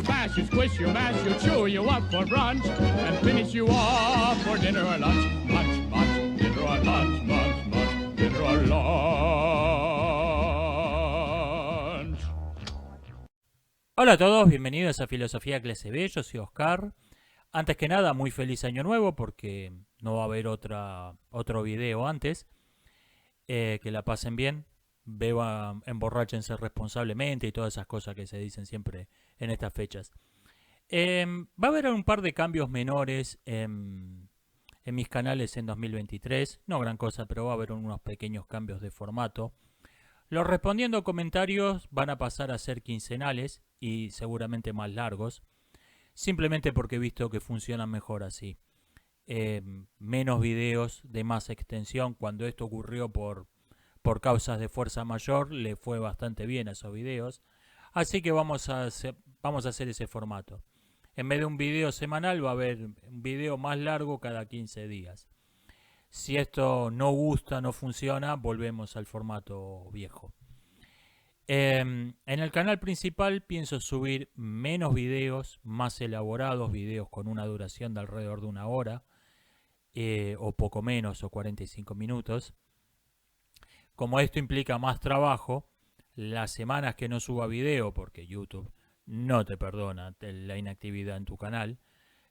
smash, you squish, you mash, you chew you up for brunch, and finish you off for dinner or lunch. Munch, munch, dinner or lunch, munch, munch, dinner or lunch. Hola a todos, bienvenidos a Filosofía Clase B, yo soy Oscar. Antes que nada, muy feliz año nuevo porque no va a haber otro video antes. Que la pasen bien, beban, emborráchense responsablemente y todas esas cosas que se dicen siempre en estas fechas. Va a haber un par de cambios menores en mis canales en 2023. No gran cosa, pero va a haber unos pequeños cambios de formato. Los respondiendo comentarios van a pasar a ser quincenales y seguramente más largos. Simplemente porque he visto que funcionan mejor así. Menos videos de más extensión. Cuando esto ocurrió por causas de fuerza mayor, le fue bastante bien a esos videos. Así que vamos a hacer ese formato. En vez de un video semanal va a haber un video más largo cada 15 días. Si esto no gusta, no funciona, volvemos al formato viejo. En el canal principal pienso subir menos videos, más elaborados, videos con una duración de alrededor de 1 hora, o poco menos, o 45 minutos. Como esto implica más trabajo, las semanas que no suba video, porque YouTube no te perdona la inactividad en tu canal,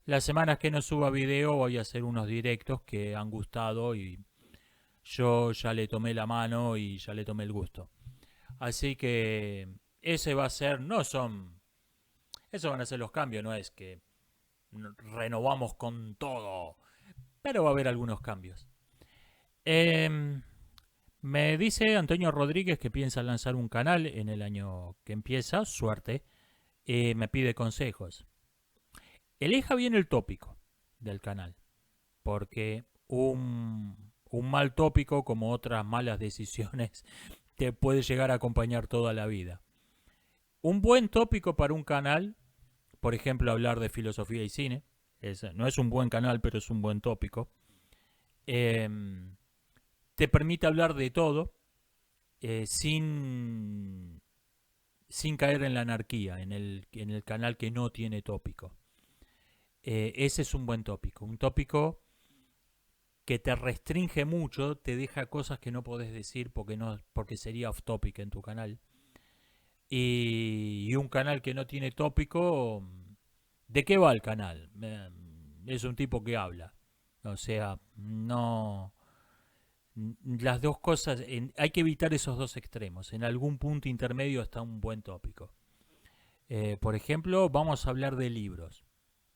las semanas que no suba video voy a hacer unos directos que han gustado y yo ya le tomé la mano y ya le tomé el gusto. Así que ese va a ser, esos van a ser los cambios, no es que renovamos con todo, pero va a haber algunos cambios. Me dice Antonio Rodríguez que piensa lanzar un canal en el año que empieza, suerte, me pide consejos. Elija bien el tópico del canal, porque un mal tópico, como otras malas decisiones, te puede llegar a acompañar toda la vida. Un buen tópico para un canal, por ejemplo, hablar de filosofía y cine, no es un buen canal, pero es un buen tópico. Te permite hablar de todo sin caer en la anarquía, en el canal que no tiene tópico. Ese es un buen tópico. Un tópico que te restringe mucho, te deja cosas que no podés decir porque sería off topic en tu canal. Y un canal que no tiene tópico, ¿de qué va el canal? Es un tipo que habla. O sea, no... Las dos cosas, hay que evitar esos dos extremos. En algún punto intermedio está un buen tópico. Por ejemplo, vamos a hablar de libros.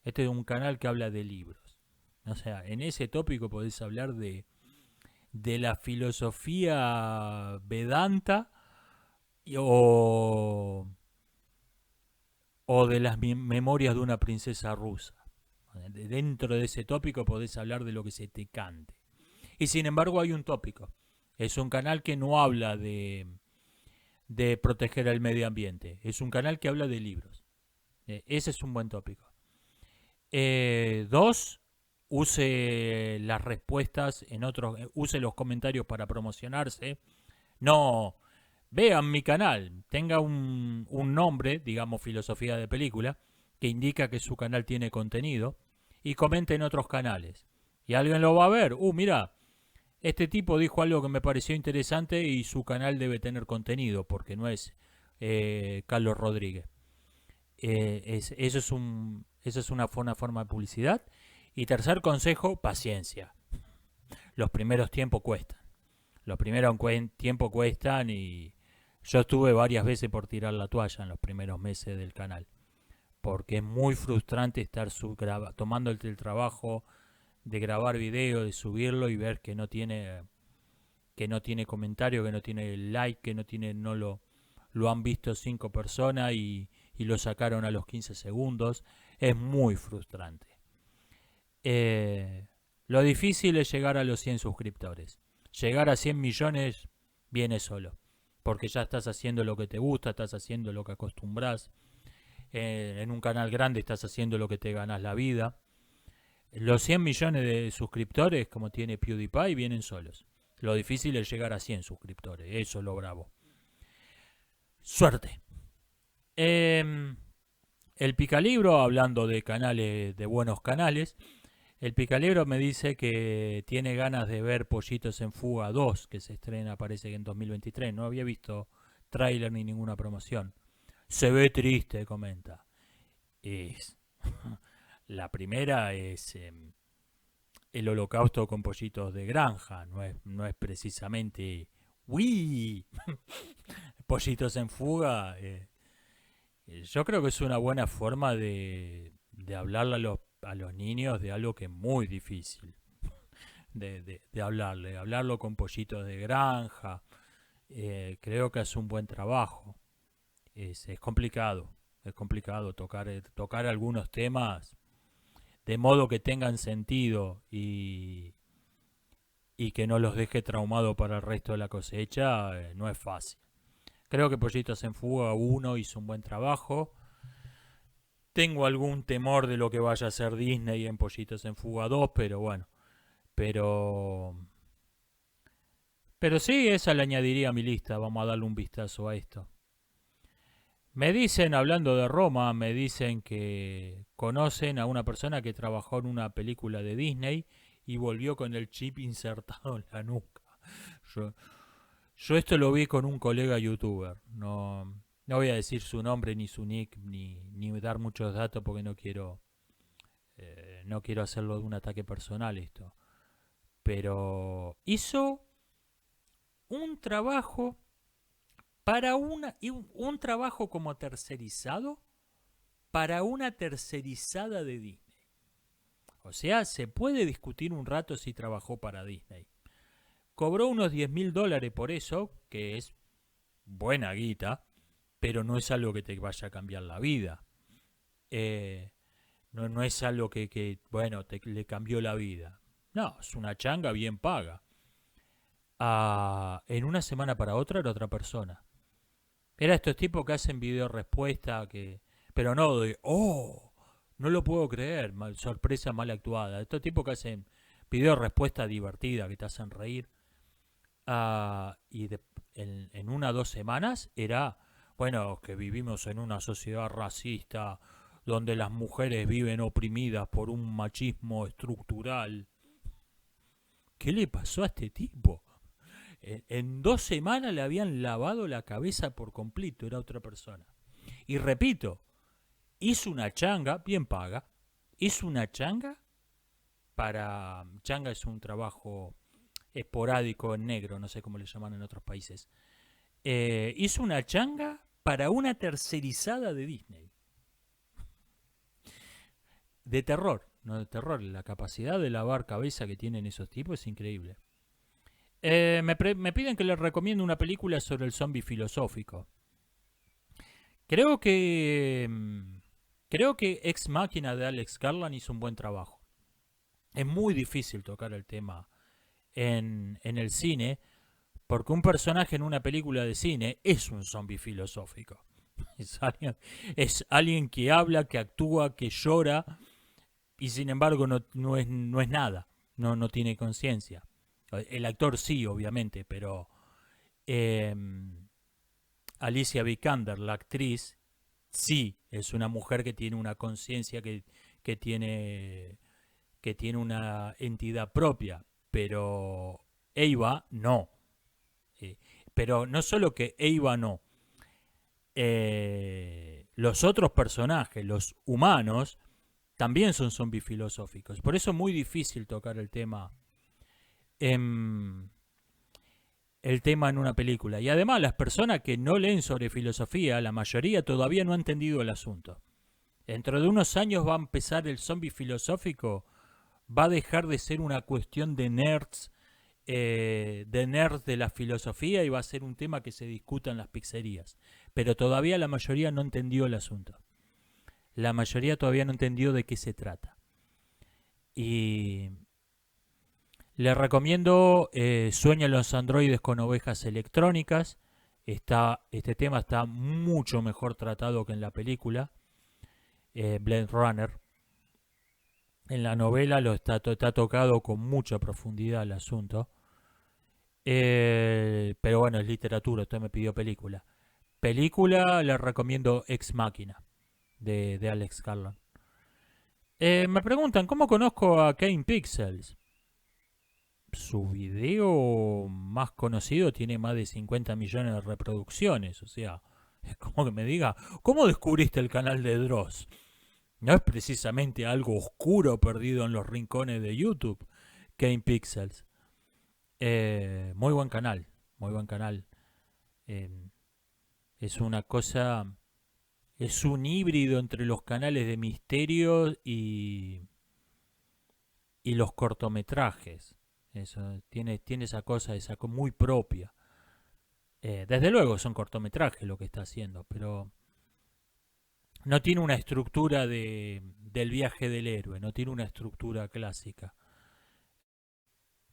Este es un canal que habla de libros. O sea, en ese tópico podés hablar de la filosofía Vedanta o de las memorias de una princesa rusa. Dentro de ese tópico podés hablar de lo que se te cante. Y sin embargo hay un tópico. Es un canal que no habla de proteger el medio ambiente. Es un canal que habla de libros. Ese es un buen tópico. 2, use las respuestas en otros, use los comentarios para promocionarse. No, vean mi canal, tenga un nombre, digamos filosofía de película, que indica que su canal tiene contenido y comente en otros canales. Y alguien lo va a ver, mira, este tipo dijo algo que me pareció interesante y su canal debe tener contenido, porque no es Carlos Rodríguez. Eso es una forma de publicidad. Y tercer consejo, paciencia. Los primeros tiempos cuestan. Los primeros tiempos cuestan y yo estuve varias veces por tirar la toalla en los primeros meses del canal. Porque es muy frustrante estar tomando el trabajo de grabar video, de subirlo y ver que no tiene comentario, que no tiene like, que no lo han visto 5 personas y lo sacaron a los 15 segundos. Es muy frustrante. Lo difícil es llegar a los 100 suscriptores. Llegar a 100 millones viene solo. Porque ya estás haciendo lo que te gusta, estás haciendo lo que acostumbras. En un canal grande estás haciendo lo que te ganas la vida. Los 100 millones de suscriptores, como tiene PewDiePie, vienen solos. Lo difícil es llegar a 100 suscriptores. Eso es lo bravo. Suerte. El Picalibro, hablando de canales, de buenos canales, el Picalibro me dice que tiene ganas de ver Pollitos en Fuga 2, que se estrena parece que en 2023. No había visto tráiler ni ninguna promoción. Se ve triste, comenta. Es, la primera es el holocausto con pollitos de granja, no es precisamente ¡uy! Pollitos en fuga. Yo creo que es una buena forma de hablarle a los niños de algo que es muy difícil de hablarlo con pollitos de granja. Creo que hace un buen trabajo. Es complicado, tocar algunos temas de modo que tengan sentido y que no los deje traumado para el resto de la cosecha, no es fácil. Creo que Pollitos en Fuga 1 hizo un buen trabajo. Tengo algún temor de lo que vaya a hacer Disney en Pollitos en Fuga 2, pero bueno. Pero sí, esa le añadiría a mi lista. Vamos a darle un vistazo a esto. Me dicen, hablando de Roma, me dicen que conocen a una persona que trabajó en una película de Disney y volvió con el chip insertado en la nuca. Yo esto lo vi con un colega youtuber. No voy a decir su nombre ni su nick ni dar muchos datos porque no quiero hacerlo de un ataque personal esto. Pero hizo un trabajo un trabajo como tercerizado para una tercerizada de Disney. O sea, se puede discutir un rato si trabajó para Disney. Cobró unos $10.000 por eso, que es buena guita, pero no es algo que te vaya a cambiar la vida. No es algo que le cambió la vida. No, es una changa bien paga. En una semana para otra era otra persona. Era estos tipos que hacen video respuesta, pero no de, no lo puedo creer, sorpresa mal actuada. Estos tipos que hacen video respuesta divertida, que te hacen reír. En 1 o 2 semanas era, bueno, que vivimos en una sociedad racista donde las mujeres viven oprimidas por un machismo estructural. ¿Qué le pasó a este tipo? En 2 semanas le habían lavado la cabeza por completo, era otra persona. Y repito, hizo una changa, bien paga, hizo una changa changa es un trabajo esporádico en negro, no sé cómo le llaman en otros países. Hizo una changa para una tercerizada de Disney. De terror, no de terror, la capacidad de lavar cabeza que tienen esos tipos es increíble. Me piden que les recomiende una película sobre el zombie filosófico. Creo que Ex Machina de Alex Garland hizo un buen trabajo. Es muy difícil tocar el tema en el cine, porque un personaje en una película de cine es un zombie filosófico. Es alguien que habla, que actúa, que llora, y sin embargo no es nada, no tiene conciencia. El actor sí, obviamente, pero Alicia Vikander, la actriz, sí es una mujer que tiene una conciencia, que tiene una entidad propia, pero Eva no. Pero no solo que Eva no, los otros personajes, los humanos, también son zombies filosóficos. Por eso es muy difícil tocar el tema en una película. Y además las personas que no leen sobre filosofía, la mayoría todavía no han entendido el asunto. Dentro de unos años va a empezar el zombie filosófico, va a dejar de ser una cuestión de nerds de la filosofía y va a ser un tema que se discuta en las pizzerías. Pero todavía la mayoría no entendió el asunto. La mayoría todavía no entendió de qué se trata. Y les recomiendo Sueñan los androides con ovejas electrónicas. Este tema está mucho mejor tratado que en la película Blade Runner. En la novela está tocado con mucha profundidad el asunto. Pero bueno, es literatura, usted me pidió película. Película, les recomiendo Ex Machina. de Alex Garland. Me preguntan, ¿cómo conozco a Kane Pixels? Su video más conocido tiene más de 50 millones de reproducciones. O sea, es como que me diga, ¿cómo descubriste el canal de Dross? No es precisamente algo oscuro perdido en los rincones de YouTube, Kane Pixels. Muy buen canal, muy buen canal. Eh, es una cosa, es un híbrido entre los canales de misterio y los cortometrajes. Eso, tiene esa cosa muy propia. Desde luego son cortometrajes lo que está haciendo, pero no tiene una estructura del viaje del héroe, no tiene una estructura clásica.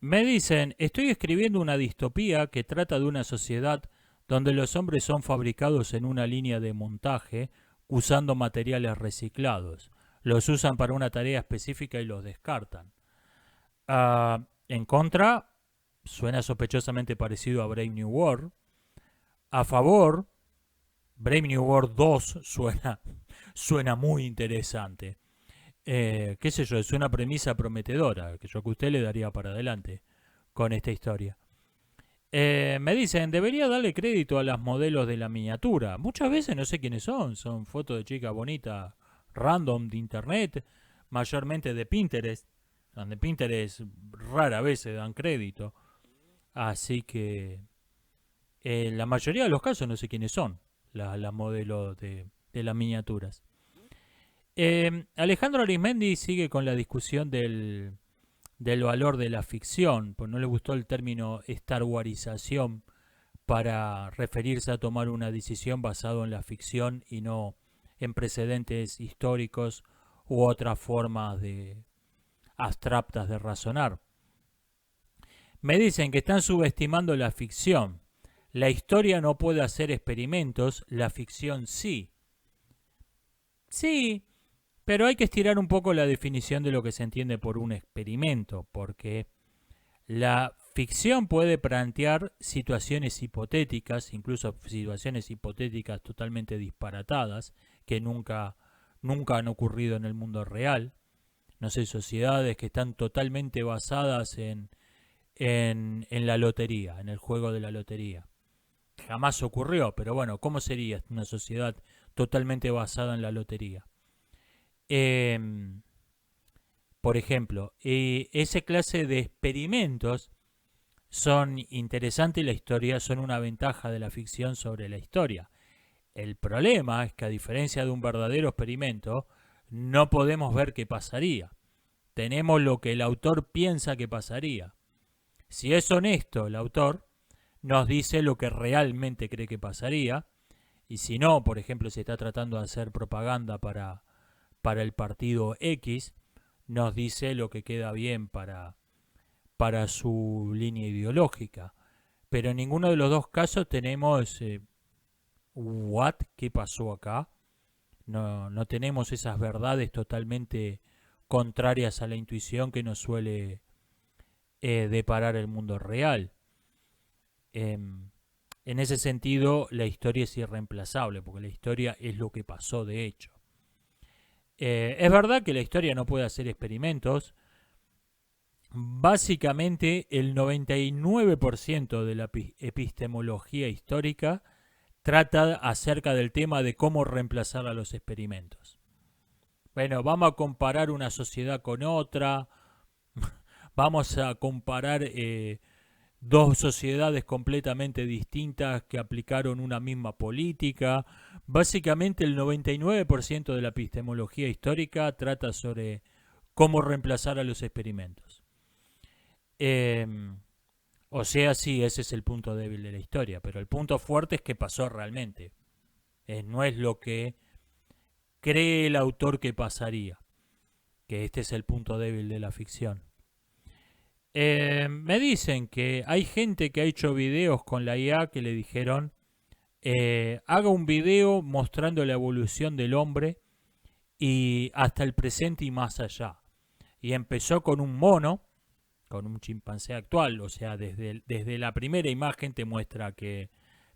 Me dicen, estoy escribiendo una distopía que trata de una sociedad donde los hombres son fabricados en una línea de montaje usando materiales reciclados. Los usan para una tarea específica y los descartan. En contra, suena sospechosamente parecido a Brave New World. A favor, Brave New World 2 suena muy interesante. Qué sé yo, es una premisa prometedora que yo que usted le daría para adelante con esta historia. Me dicen, debería darle crédito a las modelos de la miniatura. Muchas veces no sé quiénes son fotos de chicas bonitas random de internet, mayormente de Pinterest, donde Pinterest rara vez se dan crédito. Así que en la mayoría de los casos no sé quiénes son las modelos de las miniaturas. Alejandro Arismendi sigue con la discusión del valor de la ficción, pues no le gustó el término Star Warización para referirse a tomar una decisión basado en la ficción y no en precedentes históricos u otras formas abstractas de razonar. Me dicen que están subestimando la ficción. La historia no puede hacer experimentos, la ficción sí. Sí, pero hay que estirar un poco la definición de lo que se entiende por un experimento, porque la ficción puede plantear situaciones hipotéticas, incluso situaciones hipotéticas totalmente disparatadas, que nunca han ocurrido en el mundo real. No sé, sociedades que están totalmente basadas en la lotería, en el juego de la lotería. Jamás ocurrió, pero bueno, ¿cómo sería una sociedad totalmente basada en la lotería? Por ejemplo, esa clase de experimentos son interesantes y la historia son una ventaja de la ficción sobre la historia. El problema es que a diferencia de un verdadero experimento, no podemos ver qué pasaría. Tenemos lo que el autor piensa que pasaría. Si es honesto el autor, nos dice lo que realmente cree que pasaría. Y si no, por ejemplo, si está tratando de hacer propaganda para el partido X, nos dice lo que queda bien para su línea ideológica. Pero en ninguno de los dos casos tenemos ¿qué pasó acá? No tenemos esas verdades totalmente contrarias a la intuición que nos suele deparar el mundo real. En ese sentido, la historia es irreemplazable, porque la historia es lo que pasó de hecho. Es verdad que la historia no puede hacer experimentos. Básicamente, el 99% de la epistemología histórica trata acerca del tema de cómo reemplazar a los experimentos. Bueno, vamos a comparar una sociedad con otra. Vamos a comparar dos sociedades completamente distintas que aplicaron una misma política. Básicamente el 99% de la epistemología histórica trata sobre cómo reemplazar a los experimentos. O sea, sí, ese es el punto débil de la historia, pero el punto fuerte es que pasó realmente. No es lo que cree el autor que pasaría, que este es el punto débil de la ficción. Me dicen que hay gente que ha hecho videos con la IA que le dijeron haga un video mostrando la evolución del hombre y hasta el presente y más allá. Y empezó con un mono, con un chimpancé actual, o sea, desde la primera imagen te muestra que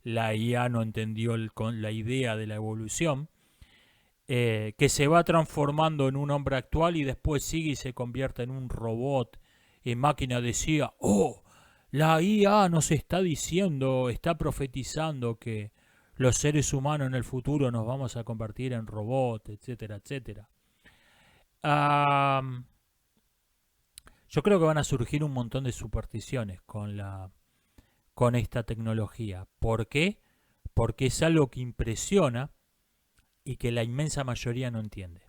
la IA no entendió la idea de la evolución. que se va transformando en un hombre actual y después sigue y se convierte en un robot. Y Máquina decía, oh, la IA nos está diciendo, está profetizando que los seres humanos en el futuro nos vamos a convertir en robots, etcétera, etcétera. Yo creo que van a surgir un montón de supersticiones con esta tecnología. ¿Por qué? Porque es algo que impresiona y que la inmensa mayoría no entiende.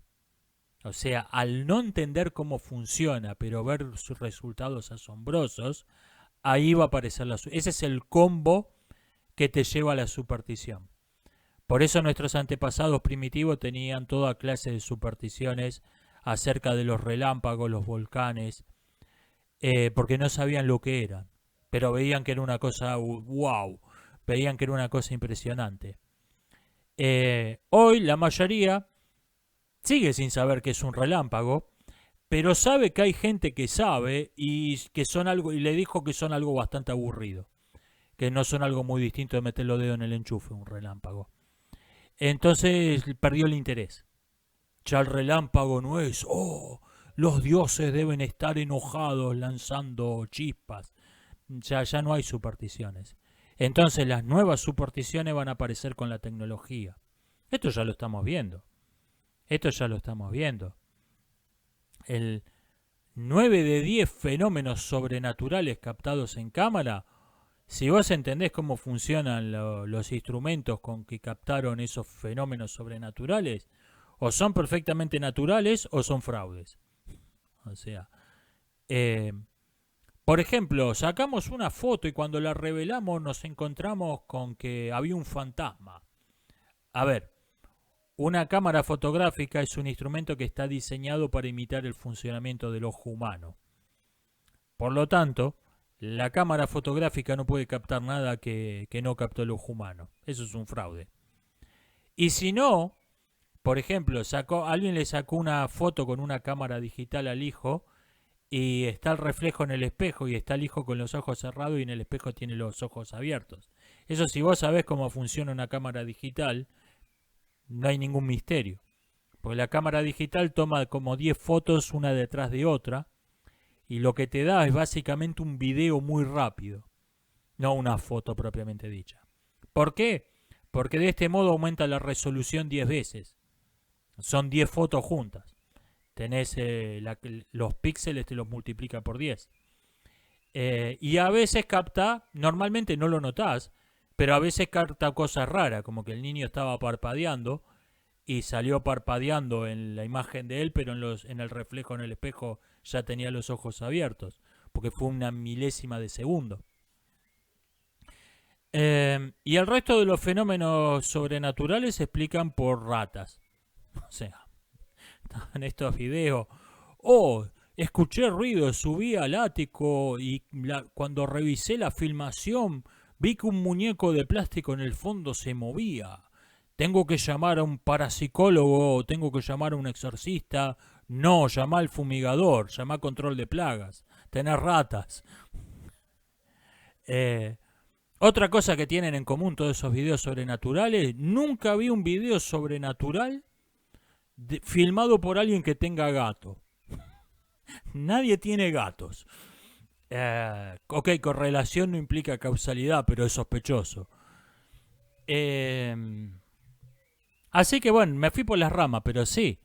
O sea, al no entender cómo funciona, pero ver sus resultados asombrosos, ahí va a aparecer ese es el combo que te lleva a la superstición. Por eso nuestros antepasados primitivos tenían toda clase de supersticiones acerca de los relámpagos, los volcanes, porque no sabían lo que eran, pero veían que era una cosa wow, veían que era una cosa impresionante. Hoy la mayoría sigue sin saber qué es un relámpago, pero sabe que hay gente que sabe y que son algo, y le dijo que son algo bastante aburrido, que no son algo muy distinto de meter los dedos en el enchufe, un relámpago. Entonces perdió el interés. Ya el relámpago no es, oh, los dioses deben estar enojados lanzando chispas. Ya no hay supersticiones. Entonces las nuevas supersticiones van a aparecer con la tecnología. Esto ya lo estamos viendo. El 9 de 10 fenómenos sobrenaturales captados en cámara, si vos entendés cómo funcionan los instrumentos con que captaron esos fenómenos sobrenaturales, o son perfectamente naturales o son fraudes. O sea, por ejemplo, sacamos una foto y cuando la revelamos nos encontramos con que había un fantasma. A ver, una cámara fotográfica es un instrumento que está diseñado para imitar el funcionamiento del ojo humano. Por lo tanto, la cámara fotográfica no puede captar nada que no captó el ojo humano. Eso es un fraude. Y si no, por ejemplo, alguien le sacó una foto con una cámara digital al hijo y está el reflejo en el espejo y está el hijo con los ojos cerrados y en el espejo tiene los ojos abiertos. Eso, si vos sabés cómo funciona una cámara digital, no hay ningún misterio. Porque la cámara digital toma como 10 fotos una detrás de otra y lo que te da es básicamente un video muy rápido, no una foto propiamente dicha. ¿Por qué? Porque de este modo aumenta la resolución 10 veces. Son 10 fotos juntas. Tenés los píxeles, te los multiplica por 10. Y a veces capta, normalmente no lo notás, pero a veces capta cosas raras, como que el niño estaba parpadeando y salió parpadeando en la imagen de él, pero en el reflejo en el espejo ya tenía los ojos abiertos, porque fue una milésima de segundo. Y el resto de los fenómenos sobrenaturales se explican por ratas. O sea, en estos videos, oh, escuché ruido, subí al ático y cuando revisé la filmación vi que un muñeco de plástico en el fondo se movía. Tengo que llamar a un parapsicólogo, tengo que llamar a un exorcista. No, llama al fumigador, llama a control de plagas. Tenés ratas. Otra cosa que tienen en común todos esos videos sobrenaturales, nunca vi un video sobrenatural filmado por alguien que tenga gato. Nadie tiene gatos. Ok, correlación no implica causalidad, pero es sospechoso. Así que bueno, me fui por las ramas, pero sí,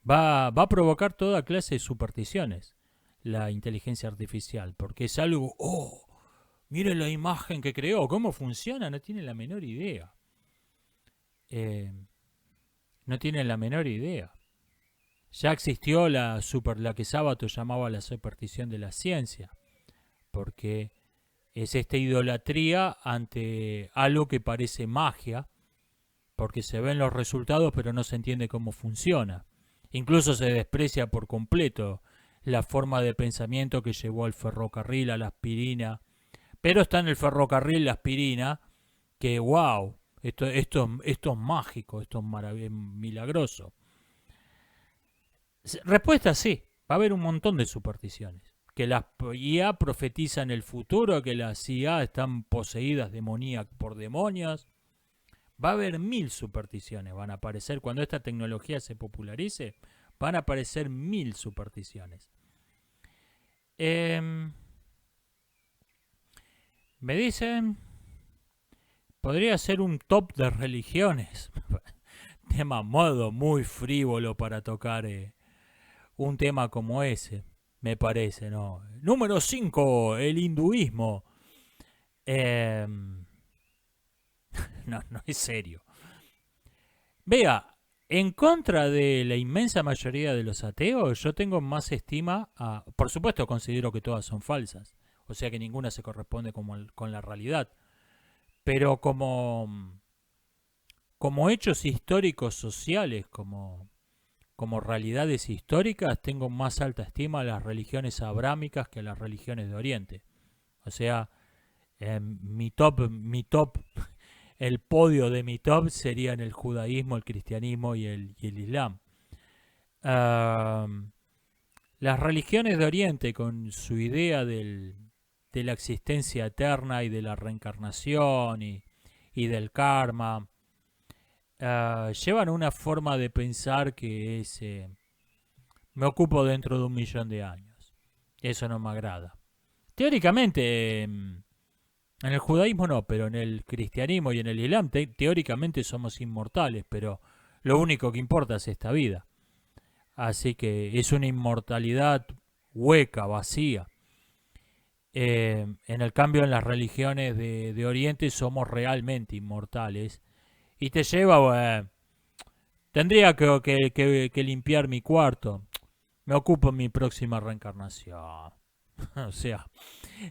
va a provocar toda clase de supersticiones la inteligencia artificial, porque es algo, oh, miren la imagen que creó, cómo funciona, no tienen la menor idea. No tienen la menor idea. Ya existió la que Sábato llamaba la superstición de la ciencia, porque es esta idolatría ante algo que parece magia, porque se ven los resultados pero no se entiende cómo funciona. Incluso se desprecia por completo la forma de pensamiento que llevó al ferrocarril, a la aspirina. Pero está en el ferrocarril la aspirina, que wow, esto es mágico, esto es milagroso. Respuesta sí, va a haber un montón de supersticiones. Que las IA profetizan el futuro, que las IA están poseídas por demonios. Va a haber 1000 supersticiones, van a aparecer cuando esta tecnología se popularice, van a aparecer 1000 supersticiones. Me dicen, podría ser un top de religiones. Tema modo muy frívolo para tocar un tema como ese, me parece, ¿no? Número 5, el hinduismo. No es serio. Vea, en contra de la inmensa mayoría de los ateos, yo tengo más estima a... Por supuesto, considero que todas son falsas. O sea que ninguna se corresponde con la realidad. Pero como hechos históricos sociales, como realidades históricas, tengo más alta estima a las religiones abrámicas que a las religiones de Oriente. O sea, mi top, el podio de mi top serían el judaísmo, el cristianismo y el islam. Las religiones de Oriente, con su idea de la existencia eterna y de la reencarnación y del karma, llevan una forma de pensar que es me ocupo dentro de 1.000.000 de años. Eso no me agrada. Teóricamente, en el judaísmo no, pero en el cristianismo y en el islam teóricamente somos inmortales, pero lo único que importa es esta vida. Así que es una inmortalidad hueca, vacía. En el cambio, en las religiones de Oriente somos realmente inmortales. Y te lleva, tendría que limpiar mi cuarto. Me ocupo en mi próxima reencarnación. O sea,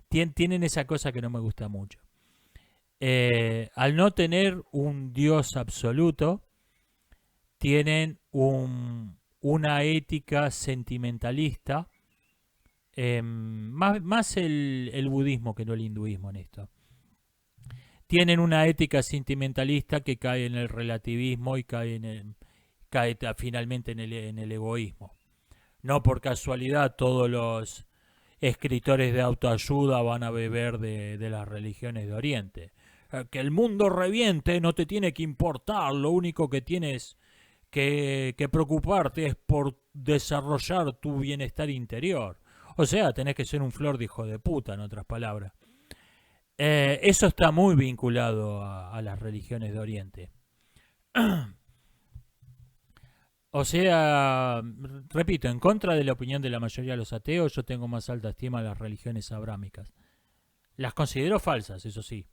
tienen esa cosa que no me gusta mucho. Al no tener un Dios absoluto, tienen una ética sentimentalista. Más el budismo que no el hinduismo en esto. Tienen una ética sentimentalista que cae en el relativismo y cae finalmente en el egoísmo. No por casualidad todos los escritores de autoayuda van a beber de las religiones de Oriente. Que el mundo reviente no te tiene que importar, lo único que tienes que preocuparte es por desarrollar tu bienestar interior. O sea, tenés que ser un flor de hijo de puta, en otras palabras. Eso está muy vinculado a las religiones de Oriente. O sea, repito, en contra de la opinión de la mayoría de los ateos, yo tengo más alta estima a las religiones abrámicas. Las considero falsas, eso sí.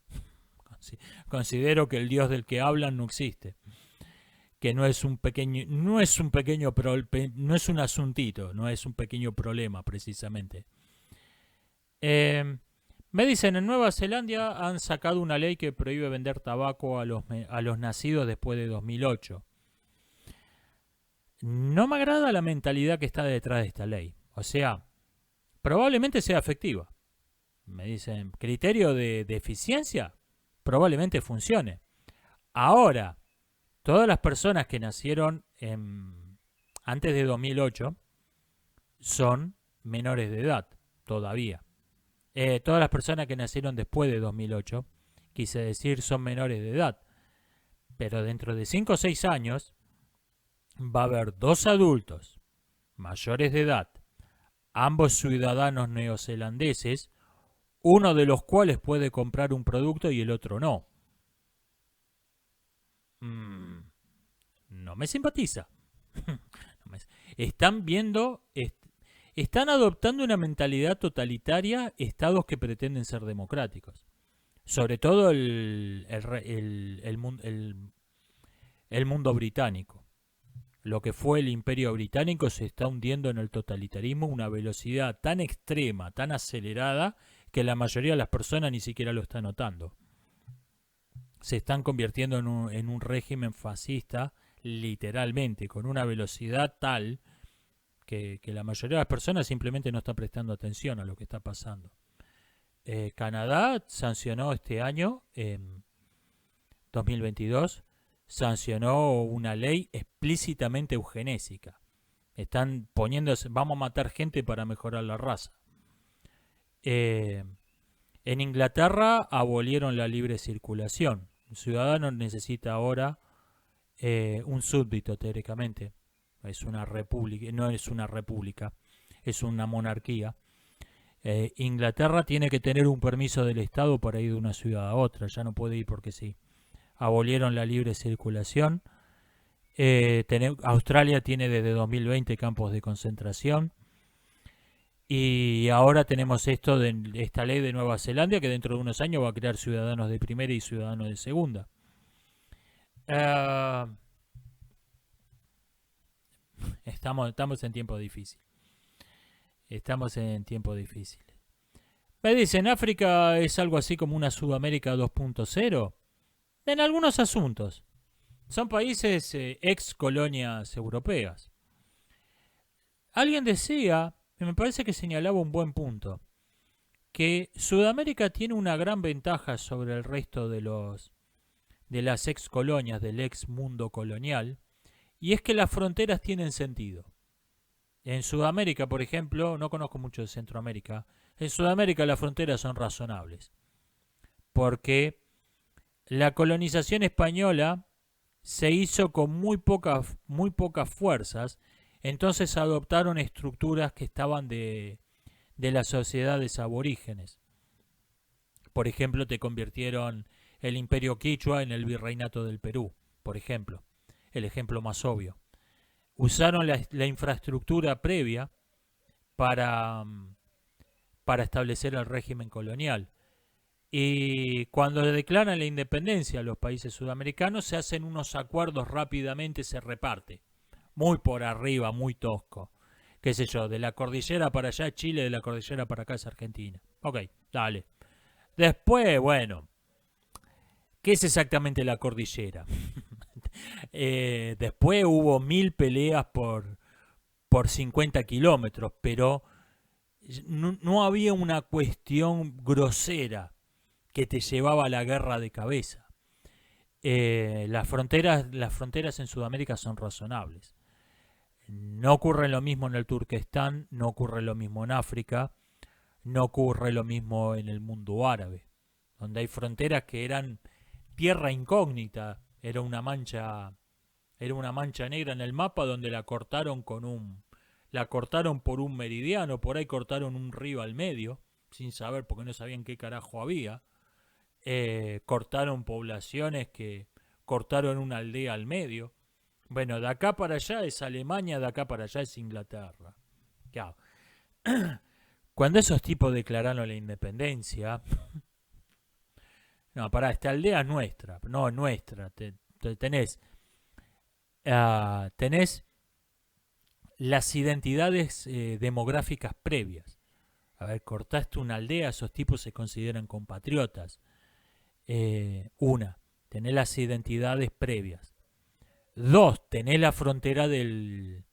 Considero que el Dios del que hablan no existe. Que no es un asuntito, no es un pequeño problema precisamente. Me dicen, en Nueva Zelanda han sacado una ley que prohíbe vender tabaco a los nacidos después de 2008. No me agrada la mentalidad que está detrás de esta ley. O sea, probablemente sea efectiva. Me dicen, criterio de eficiencia, probablemente funcione. Ahora, todas las personas que nacieron antes de 2008 son menores de edad todavía. Todas las personas que nacieron después de 2008, quise decir, son menores de edad. Pero dentro de 5 o 6 años va a haber 2 adultos mayores de edad, ambos ciudadanos neozelandeses, uno de los cuales puede comprar un producto y el otro no. No me simpatiza. Están adoptando una mentalidad totalitaria estados que pretenden ser democráticos. Sobre todo el mundo británico. Lo que fue el imperio británico se está hundiendo en el totalitarismo a una velocidad tan extrema, tan acelerada, que la mayoría de las personas ni siquiera lo está notando. Se están convirtiendo en un régimen fascista, literalmente, con una velocidad tal que la mayoría de las personas simplemente no está prestando atención a lo que está pasando. Canadá sancionó este año, en 2022, sancionó una ley explícitamente eugenésica. Están poniéndose, vamos a matar gente para mejorar la raza. En Inglaterra abolieron la libre circulación. Un ciudadano necesita ahora un súbdito, teóricamente. Es una república, no es una república, es una monarquía. Inglaterra tiene que tener un permiso del Estado para ir de una ciudad a otra, ya no puede ir porque sí. Abolieron la libre circulación. Australia tiene desde 2020 campos de concentración. Y ahora tenemos esta ley de Nueva Zelanda que dentro de unos años va a crear ciudadanos de primera y ciudadanos de segunda. Estamos en tiempo difícil. Estamos en tiempo difícil. Me dicen, ¿África es algo así como una Sudamérica 2.0? En algunos asuntos. Son países ex colonias europeas. Alguien decía, y me parece que señalaba un buen punto, que Sudamérica tiene una gran ventaja sobre el resto de las ex colonias, del ex mundo colonial, y es que las fronteras tienen sentido. En Sudamérica, por ejemplo, no conozco mucho de Centroamérica, en Sudamérica las fronteras son razonables, porque la colonización española se hizo con muy pocas fuerzas, entonces adoptaron estructuras que estaban de las sociedades aborígenes. Por ejemplo, te convirtieron el imperio quichua en el virreinato del Perú, por ejemplo, el ejemplo más obvio. Usaron la infraestructura previa para establecer el régimen colonial. Y cuando declaran la independencia a los países sudamericanos, se hacen unos acuerdos rápidamente, se reparte. Muy por arriba, muy tosco. Qué sé yo, de la cordillera para allá es Chile, de la cordillera para acá es Argentina. Ok, dale. Después, bueno, ¿qué es exactamente la cordillera? Después hubo 1000 peleas por 50 kilómetros, pero no había una cuestión grosera que te llevaba a la guerra de cabeza. Las fronteras en Sudamérica son razonables. No ocurre lo mismo en el Turquestán, no ocurre lo mismo en África, no ocurre lo mismo en el mundo árabe, donde hay fronteras que eran tierra incógnita, era una mancha negra en el mapa donde la cortaron por un meridiano, por ahí cortaron un río al medio, sin saber porque no sabían qué carajo había. Cortaron poblaciones que cortaron una aldea al medio. Bueno, de acá para allá es Alemania, de acá para allá es Inglaterra. Claro. Cuando esos tipos declararon la independencia, no, pará, esta aldea es nuestra, no es nuestra. Tenés las identidades demográficas previas. A ver, cortaste una aldea, esos tipos se consideran compatriotas. Tenés las identidades previas. 2, tenés la frontera de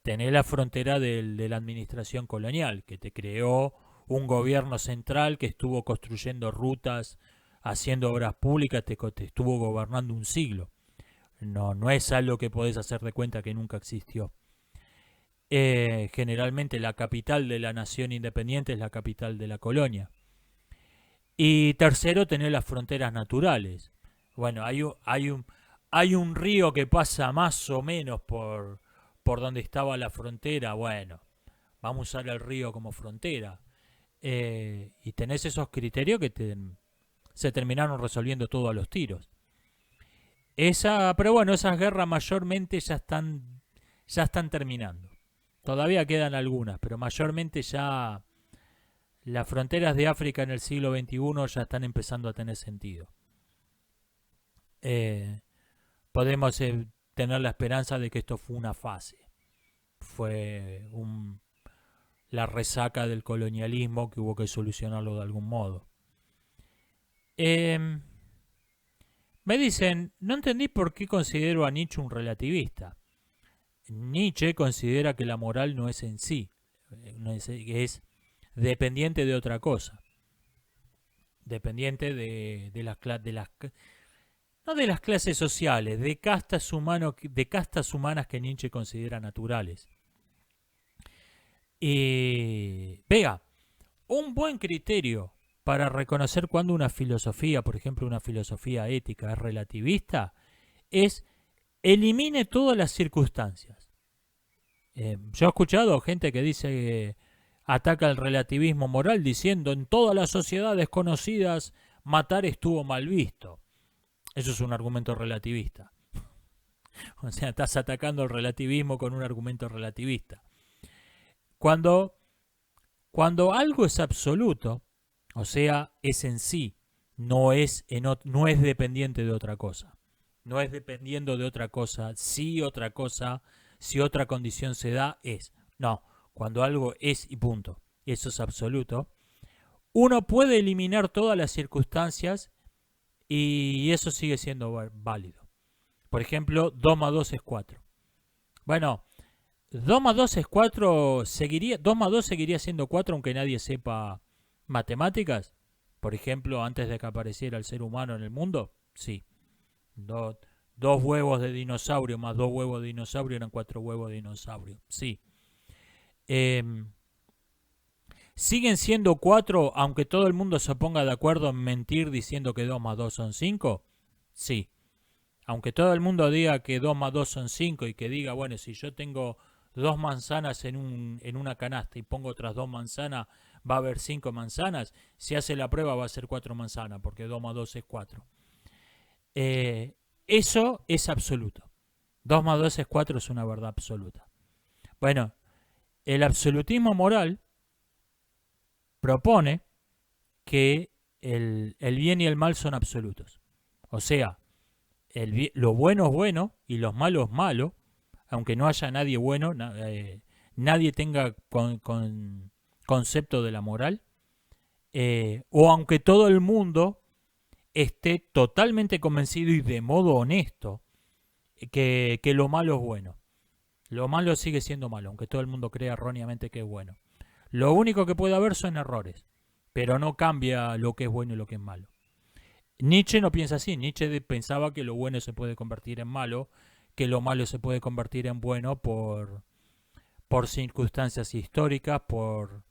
la administración colonial, que te creó un gobierno central que estuvo construyendo rutas, haciendo obras públicas, te estuvo gobernando un siglo. No es algo que podés hacer de cuenta que nunca existió. Generalmente la capital de la nación independiente es la capital de la colonia. Y tercero, tener las fronteras naturales. Bueno, hay un río que pasa más o menos por donde estaba la frontera. Bueno, vamos a usar el río como frontera. Y tenés esos criterios que se terminaron resolviendo todo a los tiros. Pero bueno, esas guerras mayormente ya están terminando. Todavía quedan algunas, pero mayormente ya las fronteras de África en el siglo XXI ya están empezando a tener sentido. Podemos tener la esperanza de que esto fue una fase. Fue la resaca del colonialismo que hubo que solucionarlo de algún modo. Me dicen, no entendí por qué considero a Nietzsche un relativista. Nietzsche considera que la moral no es en sí, es dependiente de otra cosa. Dependiente no de las clases sociales, de castas humanas que Nietzsche considera naturales. Y vea, un buen criterio para reconocer cuando una filosofía, por ejemplo una filosofía ética, es relativista, es elimine todas las circunstancias. Yo he escuchado gente que dice que ataca el relativismo moral diciendo en todas las sociedades conocidas matar estuvo mal visto. Eso es un argumento relativista. O sea, estás atacando el relativismo con un argumento relativista. Cuando algo es absoluto, o sea, es en sí, no es dependiente de otra cosa. No es dependiendo de otra cosa, si otra condición se da, es. No, cuando algo es y punto, eso es absoluto, uno puede eliminar todas las circunstancias y eso sigue siendo válido. Por ejemplo, 2 más 2 es 4. Bueno, 2 más 2 es 4, 2 más 2 seguiría siendo 4 aunque nadie sepa matemáticas. Por ejemplo, antes de que apareciera el ser humano en el mundo, sí. 2 huevos de dinosaurio más 2 huevos de dinosaurio eran 4 huevos de dinosaurio. Sí. ¿Siguen siendo 4 aunque todo el mundo se ponga de acuerdo en mentir diciendo que 2 más 2 son 5? Sí. Aunque todo el mundo diga que 2 más 2 son 5 y que diga, bueno, si yo tengo 2 manzanas en una canasta y pongo otras 2 manzanas, va a haber 5 manzanas. Si hace la prueba va a ser 4 manzanas, porque 2 más 2 es 4. Eso es absoluto. 2 más 2 es 4 es una verdad absoluta. Bueno, el absolutismo moral propone que el bien y el mal son absolutos. O sea, lo bueno es bueno y lo malo es malo, aunque no haya nadie bueno, nadie tenga concepto de la moral, o aunque todo el mundo esté totalmente convencido y de modo honesto que lo malo es bueno. Lo malo sigue siendo malo, aunque todo el mundo crea erróneamente que es bueno. Lo único que puede haber son errores, pero no cambia lo que es bueno y lo que es malo. Nietzsche no piensa así. Nietzsche pensaba que lo bueno se puede convertir en malo, que lo malo se puede convertir en bueno por circunstancias históricas, por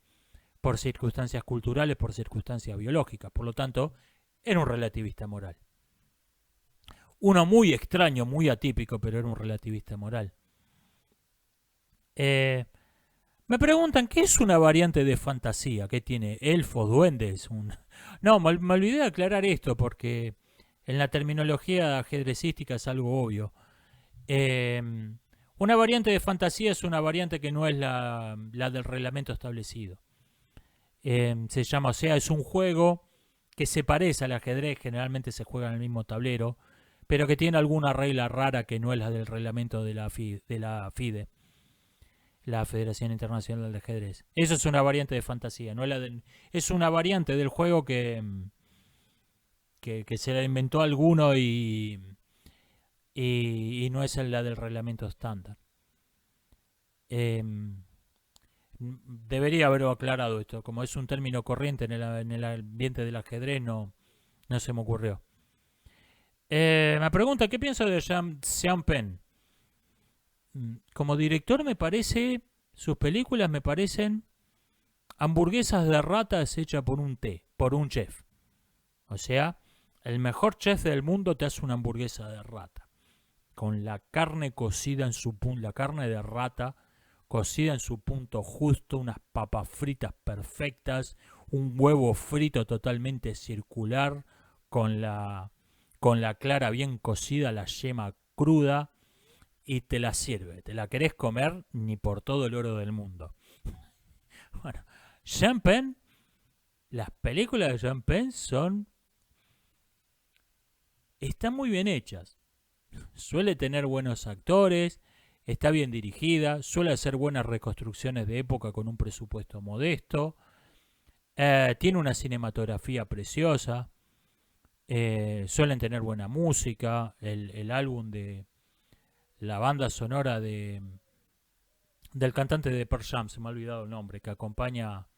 circunstancias culturales, por circunstancias biológicas. Por lo tanto, era un relativista moral. Uno muy extraño, muy atípico, pero era un relativista moral. Me preguntan, ¿qué es una variante de fantasía? ¿Qué tiene? ¿Elfos, duendes? No, me olvidé de aclarar esto porque en la terminología ajedrecística es algo obvio. Una variante de fantasía es una variante que no es la del reglamento establecido. Se llama, o sea, es un juego que se parece al ajedrez, generalmente se juega en el mismo tablero, pero que tiene alguna regla rara que no es la del reglamento de la FIDE, la Federación Internacional de Ajedrez. Eso es una variante de fantasía, no es una variante del juego que se la inventó alguno y no es la del reglamento estándar. Debería haberlo aclarado esto, como es un término corriente en el ambiente del ajedrez, no se me ocurrió. Me pregunta, ¿qué pienso de Sean Penn? Como director sus películas me parecen hamburguesas de ratas hechas por un chef. O sea, el mejor chef del mundo te hace una hamburguesa de rata. Con la carne cocida en su punto, la carne de rata cocida en su punto justo, unas papas fritas perfectas, un huevo frito totalmente circular, con la clara bien cocida, la yema cruda, y te la sirve. Te la querés comer ni por todo el oro del mundo. Bueno, Sean Penn, las películas de Sean Penn están muy bien hechas. Suele tener buenos actores, está bien dirigida, suele hacer buenas reconstrucciones de época con un presupuesto modesto, tiene una cinematografía preciosa, suelen tener buena música, el álbum de la banda sonora del cantante de Pearl Jam, se me ha olvidado el nombre, que acompaña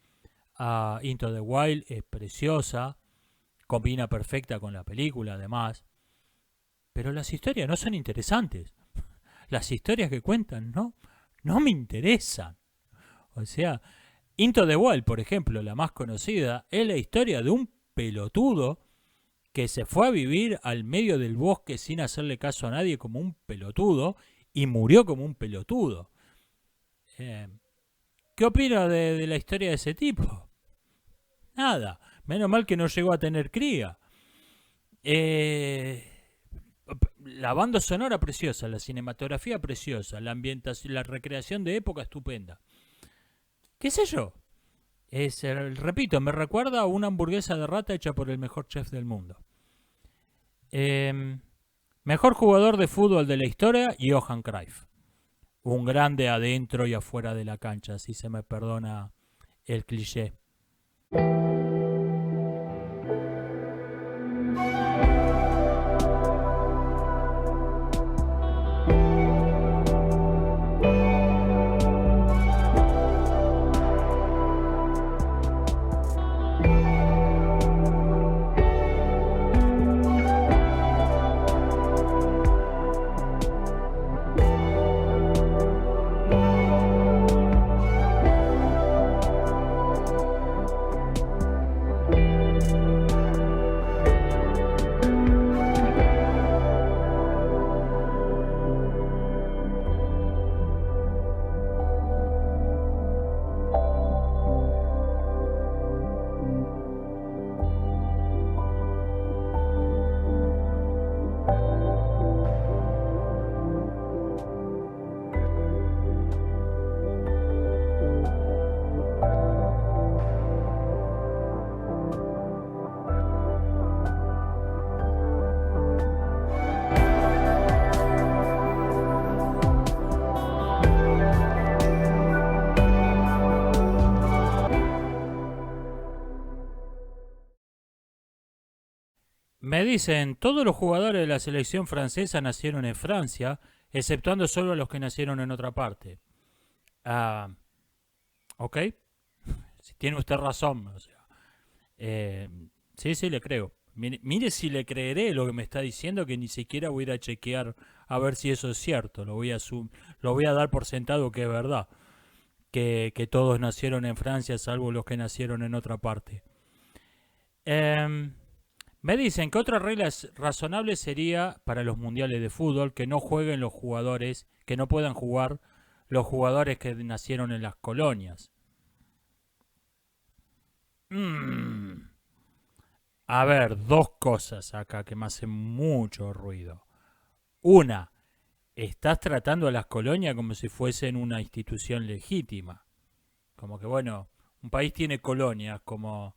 a Into the Wild, es preciosa, combina perfecta con la película además, pero las historias no son interesantes. Las historias que cuentan no me interesan. O sea, Into the Wild, por ejemplo, la más conocida, es la historia de un pelotudo que se fue a vivir al medio del bosque sin hacerle caso a nadie como un pelotudo y murió como un pelotudo. ¿Qué opino de la historia de ese tipo? Nada, menos mal que no llegó a tener cría. La banda sonora preciosa, la cinematografía preciosa, la ambientación, la recreación de época estupenda. ¿Qué sé yo? Repito, me recuerda a una hamburguesa de rata hecha por el mejor chef del mundo. Mejor jugador de fútbol de la historia, Johan Cruyff. Un grande adentro y afuera de la cancha, si se me perdona el cliché. Me dicen, todos los jugadores de la selección francesa nacieron en Francia, exceptuando solo los que nacieron en otra parte. Ok, si tiene usted razón. O sea, sí, le creo. Mire si le creeré lo que me está diciendo, que ni siquiera voy a ir a chequear a ver si eso es cierto. Lo voy a dar por sentado que es verdad. Que todos nacieron en Francia, salvo los que nacieron en otra parte. Me dicen que otra regla razonable sería para los mundiales de fútbol que no jueguen los jugadores, que no puedan jugar los jugadores que nacieron en las colonias. A ver, dos cosas acá que me hacen mucho ruido. Una, estás tratando a las colonias como si fuesen una institución legítima. Como que, bueno, un país tiene colonias, como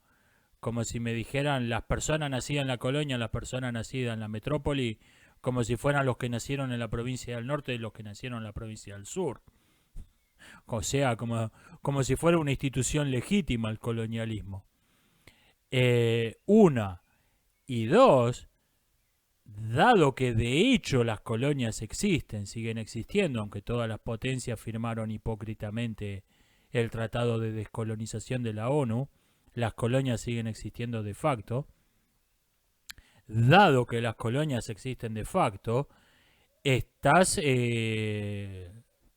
si me dijeran las personas nacidas en la colonia, las personas nacidas en la metrópoli, como si fueran los que nacieron en la provincia del norte y los que nacieron en la provincia del sur. O sea, como si fuera una institución legítima el colonialismo. Una. Y dos, dado que de hecho las colonias existen, siguen existiendo, aunque todas las potencias firmaron hipócritamente el Tratado de Descolonización de la ONU, las colonias siguen existiendo de facto. Dado que las colonias existen de facto, estás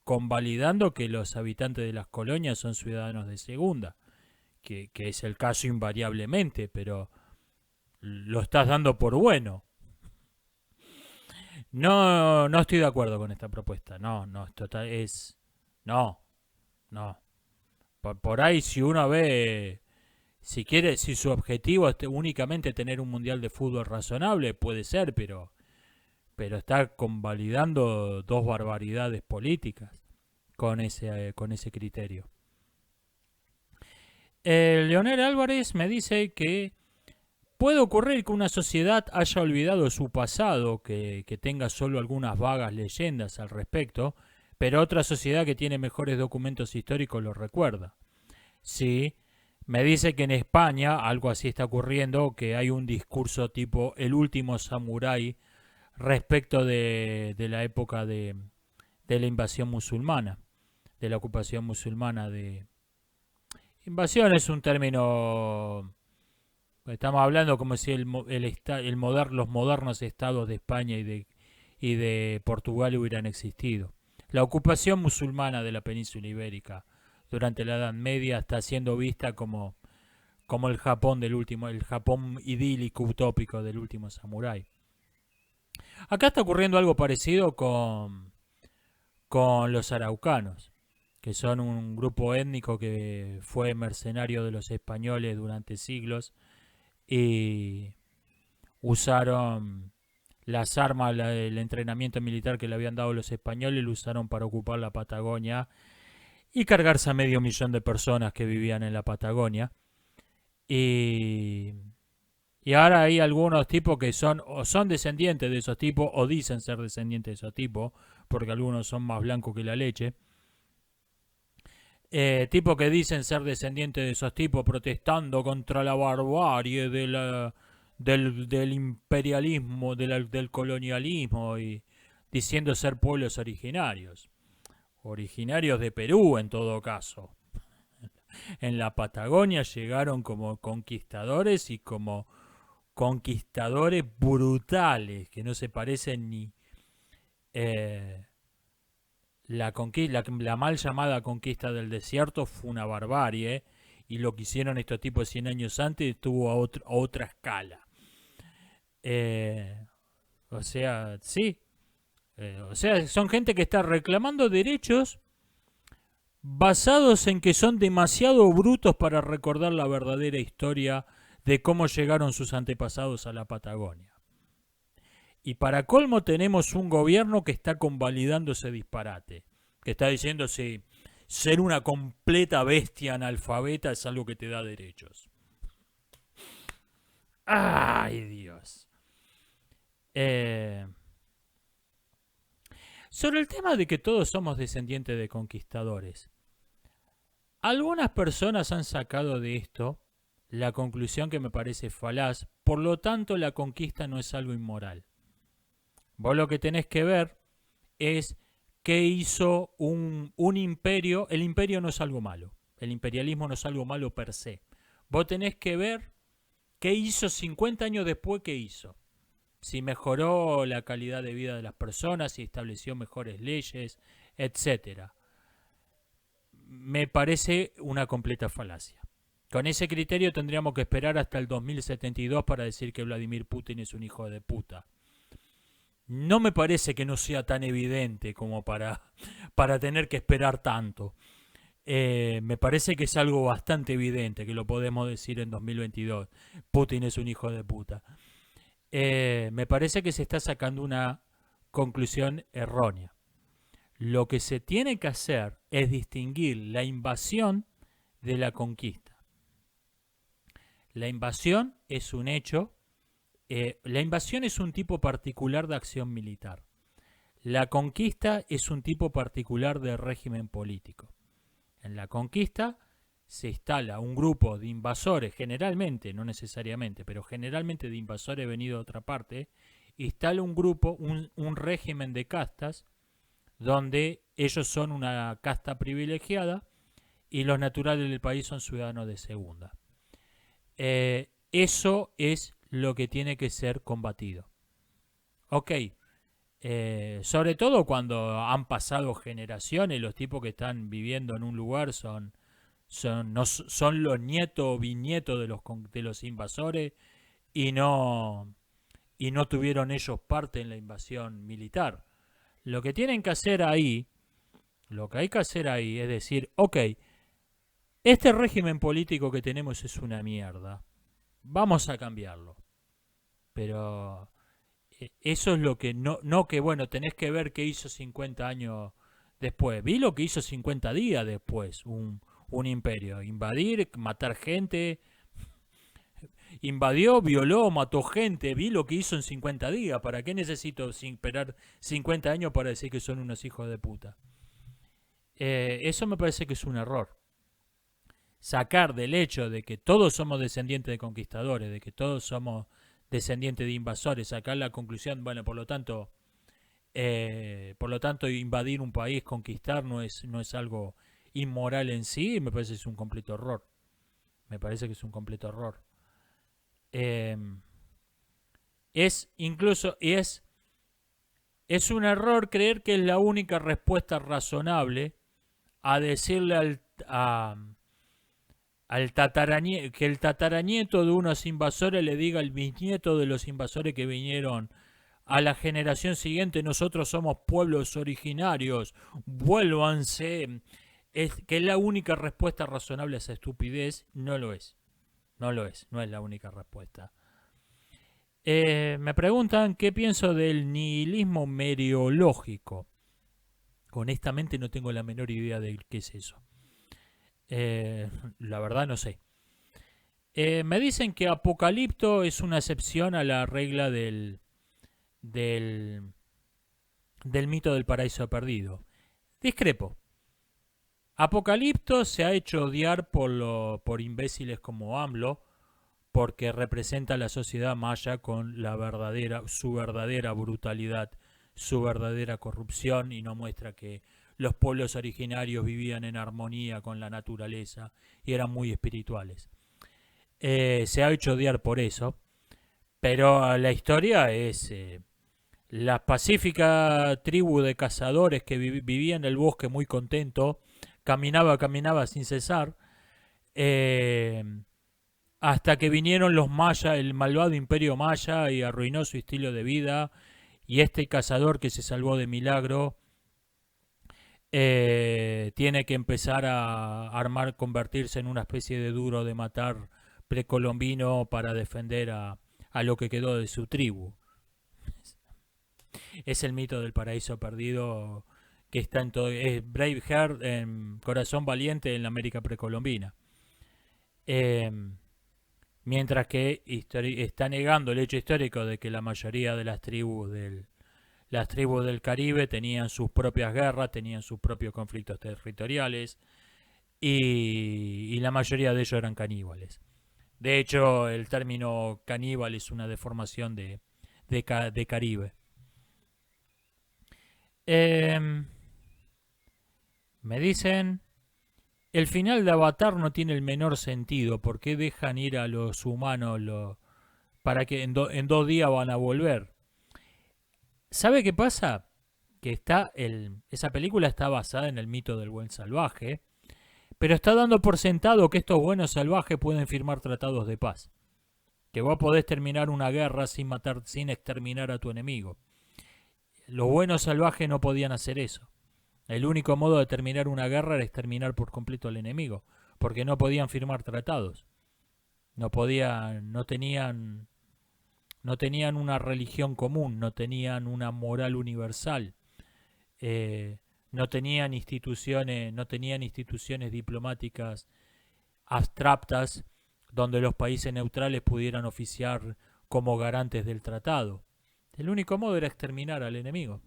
convalidando que los habitantes de las colonias son ciudadanos de segunda, que es el caso invariablemente, pero lo estás dando por bueno. No estoy de acuerdo con esta propuesta. No. Por ahí si uno ve, si su objetivo es únicamente tener un mundial de fútbol razonable, puede ser, pero está convalidando dos barbaridades políticas con ese criterio. Leonel Álvarez me dice que puede ocurrir que una sociedad haya olvidado su pasado, que tenga solo algunas vagas leyendas al respecto, pero otra sociedad que tiene mejores documentos históricos lo recuerda. Sí, me dice que en España algo así está ocurriendo, que hay un discurso tipo el último samurái respecto de la época de la invasión musulmana, de la ocupación musulmana. Invasión es un término, estamos hablando como si los modernos estados de España y de Portugal hubieran existido. La ocupación musulmana de la península ibérica durante la Edad Media está siendo vista como el Japón el Japón idílico, utópico del último samurái. Acá está ocurriendo algo parecido con los araucanos, que son un grupo étnico que fue mercenario de los españoles durante siglos y usaron las armas, el entrenamiento militar que le habían dado los españoles, lo usaron para ocupar la Patagonia y cargarse a 500.000 de personas que vivían en la Patagonia. Y ahora hay algunos tipos que son descendientes de esos tipos o dicen ser descendientes de esos tipos, porque algunos son más blancos que la leche. Tipos que dicen ser descendientes de esos tipos protestando contra la barbarie del imperialismo, del colonialismo y diciendo ser pueblos originarios. Originarios de Perú en todo caso. En la Patagonia llegaron como conquistadores y como conquistadores brutales que no se parecen ni la mal llamada conquista del desierto fue una barbarie y lo que hicieron estos tipos 100 años antes estuvo a otra escala. O sea, sí, o sea, son gente que está reclamando derechos basados en que son demasiado brutos para recordar la verdadera historia de cómo llegaron sus antepasados a la Patagonia. Y para colmo tenemos un gobierno que está convalidando ese disparate, que está diciendo si ser una completa bestia analfabeta es algo que te da derechos. ¡Ay, Dios! Sobre el tema de que todos somos descendientes de conquistadores, algunas personas han sacado de esto la conclusión que me parece falaz, por lo tanto la conquista no es algo inmoral. Vos lo que tenés que ver es qué hizo un imperio. El imperio no es algo malo, el imperialismo no es algo malo per se. Vos tenés que ver qué hizo 50 años después, qué hizo. Si mejoró la calidad de vida de las personas, si estableció mejores leyes, etcétera. Me parece una completa falacia. Con ese criterio tendríamos que esperar hasta el 2072 para decir que Vladimir Putin es un hijo de puta. No me parece que no sea tan evidente como para tener que esperar tanto. Me parece que es algo bastante evidente, que lo podemos decir en 2022. Putin es un hijo de puta. Me parece que se está sacando una conclusión errónea. Lo que se tiene que hacer es distinguir la invasión de la conquista. La invasión es un hecho. La invasión es un tipo particular de acción militar. La conquista es un tipo particular de régimen político. En la conquista se instala un grupo de invasores, generalmente, no necesariamente, pero generalmente de invasores venidos de otra parte, instala un grupo, un régimen de castas, donde ellos son una casta privilegiada y los naturales del país son ciudadanos de segunda. Eso es lo que tiene que ser combatido. Ok, sobre todo cuando han pasado generaciones, los tipos que están viviendo en un lugar son los nietos o bisnietos de los invasores y no tuvieron ellos parte en la invasión militar. Lo que tienen que hacer ahí, lo que hay que hacer ahí es decir, ok, este régimen político que tenemos es una mierda, vamos a cambiarlo. Pero eso es lo que no que bueno, tenés que ver qué hizo 50 años después. Vi lo que hizo 50 días después un imperio. Invadir, matar gente. Invadió, violó, mató gente. Vi lo que hizo en 50 días. ¿Para qué necesito esperar 50 años para decir que son unos hijos de puta? Eso me parece que es un error. Sacar del hecho de que todos somos descendientes de conquistadores, de que todos somos descendientes de invasores, sacar la conclusión, bueno, por lo tanto invadir un país, conquistar no es algo inmoral en sí, me parece que es un completo error. Me parece que es un completo error. Es un error creer que es la única respuesta razonable a decirle que el tataranieto de unos invasores le diga al bisnieto de los invasores que vinieron a la generación siguiente: nosotros somos pueblos originarios, vuélvanse. Es que la única respuesta razonable a esa estupidez no lo es. No lo es, no es la única respuesta. Me preguntan qué pienso del nihilismo meteorológico. Honestamente no tengo la menor idea de qué es eso. La verdad no sé. Me dicen que Apocalipto es una excepción a la regla del mito del paraíso perdido. Discrepo. Apocalipto se ha hecho odiar por imbéciles como AMLO, porque representa a la sociedad maya con su verdadera brutalidad, su verdadera corrupción, y no muestra que los pueblos originarios vivían en armonía con la naturaleza y eran muy espirituales. Se ha hecho odiar por eso, pero la historia es la pacífica tribu de cazadores que vivía en el bosque muy contento, caminaba sin cesar, hasta que vinieron los mayas, el malvado imperio maya, y arruinó su estilo de vida, y este cazador que se salvó de milagro tiene que empezar a convertirse en una especie de duro de matar precolombino para defender a lo que quedó de su tribu. Es el mito del paraíso perdido que está en todo. Es Braveheart, en Corazón Valiente, en la América precolombina. Mientras que está negando el hecho histórico de que la mayoría de las tribus del Caribe tenían sus propias guerras, tenían sus propios conflictos territoriales, y la mayoría de ellos eran caníbales. De hecho, el término caníbal es una deformación de Caribe. Me dicen: el final de Avatar no tiene el menor sentido. ¿Por qué dejan ir a los humanos para que en 2 días van a volver? ¿Sabe qué pasa? Que esa película está basada en el mito del buen salvaje, pero está dando por sentado que estos buenos salvajes pueden firmar tratados de paz. Que vos podés terminar una guerra sin exterminar a tu enemigo. Los buenos salvajes no podían hacer eso. El único modo de terminar una guerra era exterminar por completo al enemigo, porque no podían firmar tratados. No tenían una religión común, no tenían una moral universal, no tenían instituciones diplomáticas abstractas donde los países neutrales pudieran oficiar como garantes del tratado. El único modo era exterminar al enemigo.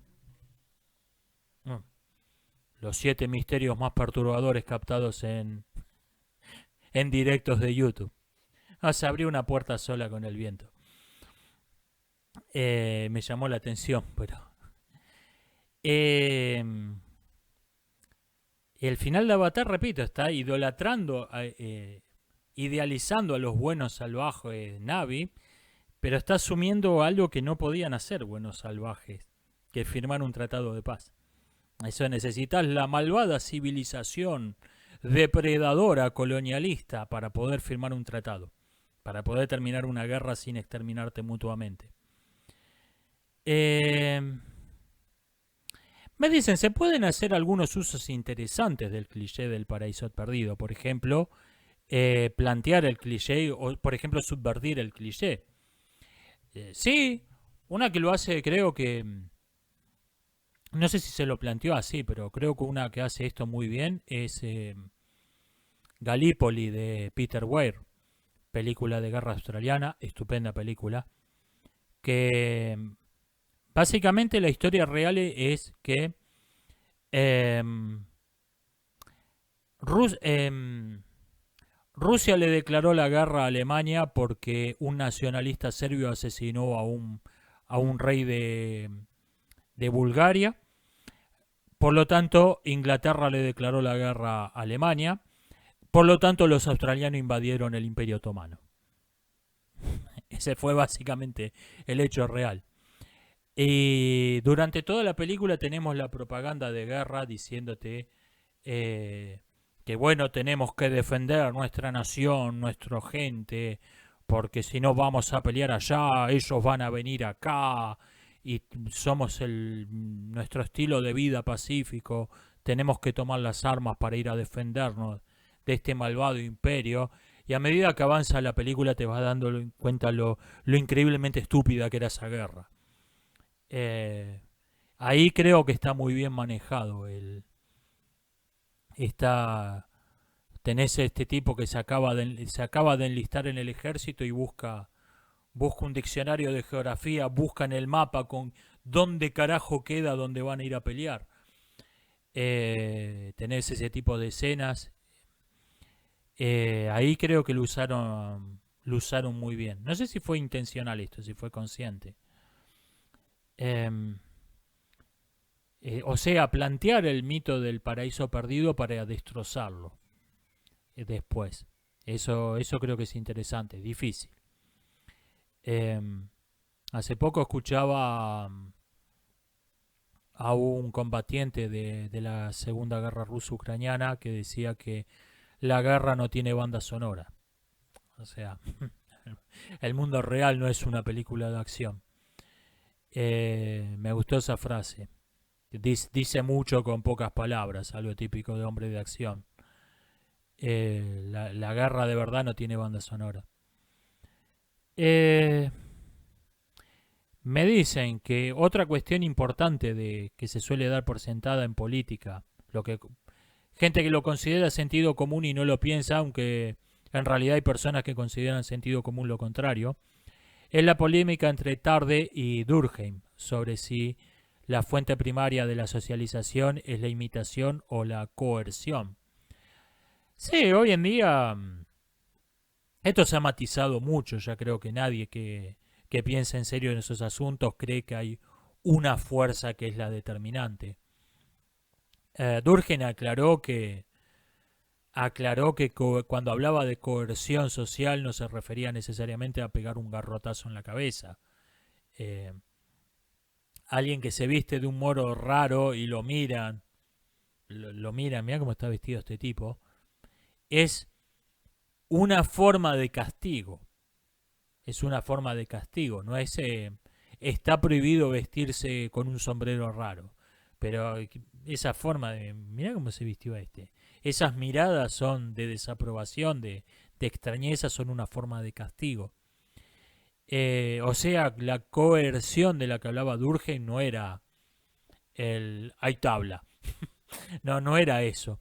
Los 7 misterios más perturbadores captados en directos de YouTube. Se abrió una puerta sola con el viento. Me llamó la atención, pero el final de Avatar, repito, está idolatrando, idealizando a los buenos salvajes Na'vi, pero está asumiendo algo que no podían hacer buenos salvajes, que firmar un tratado de paz. Eso necesitas la malvada civilización depredadora colonialista para poder firmar un tratado, para poder terminar una guerra sin exterminarte mutuamente. Me dicen, se pueden hacer algunos usos interesantes del cliché del paraíso perdido. Por ejemplo, plantear el cliché o, por ejemplo, subvertir el cliché. Sí, una que lo hace, creo que... No sé si se lo planteó así, pero creo que una que hace esto muy bien es Gallipoli de Peter Weir, película de guerra australiana, estupenda película, que básicamente la historia real es que Rusia le declaró la guerra a Alemania porque un nacionalista serbio asesinó a un rey de Bulgaria. Por lo tanto, Inglaterra le declaró la guerra a Alemania. Por lo tanto, los australianos invadieron el Imperio Otomano. Ese fue básicamente el hecho real. Y durante toda la película tenemos la propaganda de guerra diciéndote que bueno, tenemos que defender nuestra nación, nuestra gente, porque si no vamos a pelear allá, ellos van a venir acá, y somos nuestro estilo de vida pacífico, tenemos que tomar las armas para ir a defendernos de este malvado imperio. Y a medida que avanza la película te vas dando cuenta lo increíblemente estúpida que era esa guerra. Eh, Ahí creo que está muy bien manejado. Está, tenés este tipo que se acaba de enlistar en el ejército y busca un diccionario de geografía, busca en el mapa con dónde carajo queda donde van a ir a pelear. Tenés ese tipo de escenas. Ahí creo que lo usaron muy bien. No sé si fue intencional esto, si fue consciente. Em, o sea, plantear el mito del paraíso perdido para destrozarlo después. Eso creo que es interesante, difícil. Em, Hace poco escuchaba a un combatiente de la Segunda Guerra Ruso-Ucraniana que decía que la guerra no tiene banda sonora. O sea, el mundo real no es una película de acción. Me gustó esa frase. Dice mucho con pocas palabras, algo típico de hombre de acción. La guerra de verdad no tiene banda sonora. Eh, Me dicen que otra cuestión importante que se suele dar por sentada en política, gente que lo considera sentido común y no lo piensa, aunque en realidad hay personas que consideran sentido común lo contrario, es la polémica entre Tarde y Durkheim sobre si la fuente primaria de la socialización es la imitación o la coerción. Sí, hoy en día esto se ha matizado mucho, ya creo que nadie que piensa en serio en esos asuntos cree que hay una fuerza que es la determinante. Durkheim aclaró que cuando hablaba de coerción social no se refería necesariamente a pegar un garrotazo en la cabeza. Eh, Alguien que se viste de un modo raro y lo miran, mira cómo está vestido este tipo, es una forma de castigo. Es una forma de castigo, no es está prohibido vestirse con un sombrero raro, pero esa forma de mira cómo se vistió este, esas miradas son de desaprobación, de extrañeza, son una forma de castigo. O sea, la coerción de la que hablaba Durkheim no era hay tabla, no era eso.